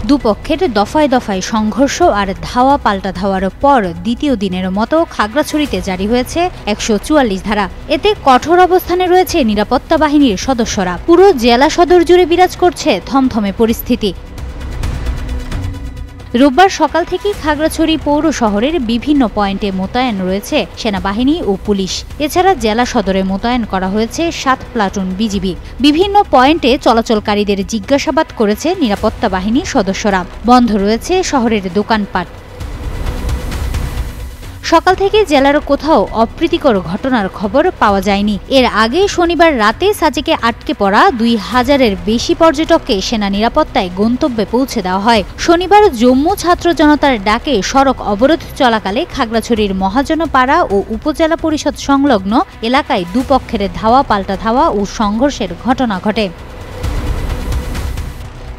দুপক্ষের দফায় দফায় সংঘর্ষ আর ধাওয়া পাল্টা ধাওয়ার পর দ্বিতীয় দিনের মতো খাগড়াছড়িতে জারি হয়েছে ১৪৪ ধারা। এতে কঠোর অবস্থানে রয়েছে নিরাপত্তা বাহিনীর সদস্যরা। পুরো জেলা সদর জুড়ে বিরাজ করছে থমথমে পরিস্থিতি। রোববার সকাল থেকেই খাগড়াছড়ি পৌর শহরের বিভিন্ন পয়েন্টে মোতায়েন রয়েছে সেনাবাহিনী ও পুলিশ। এছাড়া জেলা সদরে মোতায়েন করা হয়েছে ৭ প্লাটুন বিজিবি। বিভিন্ন পয়েন্টে চলাচলকারীদের জিজ্ঞাসাবাদ করেছে নিরাপত্তা বাহিনীর সদস্যরা। বন্ধ রয়েছে শহরের দোকানপাট। সকাল থেকে জেলার কোথাও অপ্রীতিকর ঘটনার খবর পাওয়া যায়নি। এর আগে শনিবার রাতে সাজেকে আটকে পড়া ২,০০০-এর বেশি পর্যটককে সেনা নিরাপত্তায় গন্তব্যে পৌঁছে দেওয়া হয়। শনিবার জম্মু ছাত্র জনতার ডাকে সড়ক অবরোধ চলাকালে খাগড়াছড়ির মহাজনপাড়া ও উপজেলা পরিষদ সংলগ্ন এলাকায় দুপক্ষের ধাওয়া পাল্টা ধাওয়া ও সংঘর্ষের ঘটনা ঘটে।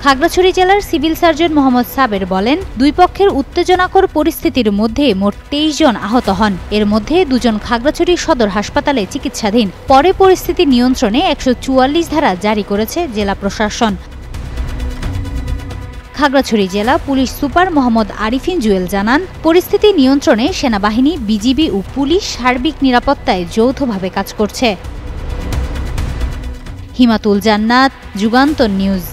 খাগড়াছড়ি জেলার সিভিল সার্জন মোহাম্মদ সাবের বলেন, দুই পক্ষের উত্তেজনাকর পরিস্থিতির মধ্যে মোট ২৩ জন আহত হন। এর মধ্যে ২ জন খাগড়াছড়ি সদর হাসপাতালে চিকিৎসাধীন। পরে পরিস্থিতি নিয়ন্ত্রণে ১৪৪ ধারা জারি করেছে জেলা প্রশাসন। খাগড়াছড়ি জেলা পুলিশ সুপার মোহাম্মদ আরিফিন জুয়েল জানান, পরিস্থিতি নিয়ন্ত্রণে সেনাবাহিনী, বিজিবি ও পুলিশ সার্বিক নিরাপত্তায় যৌথভাবে কাজ করছে। হিমাতুল জান্নাত, যুগান্তর নিউজ।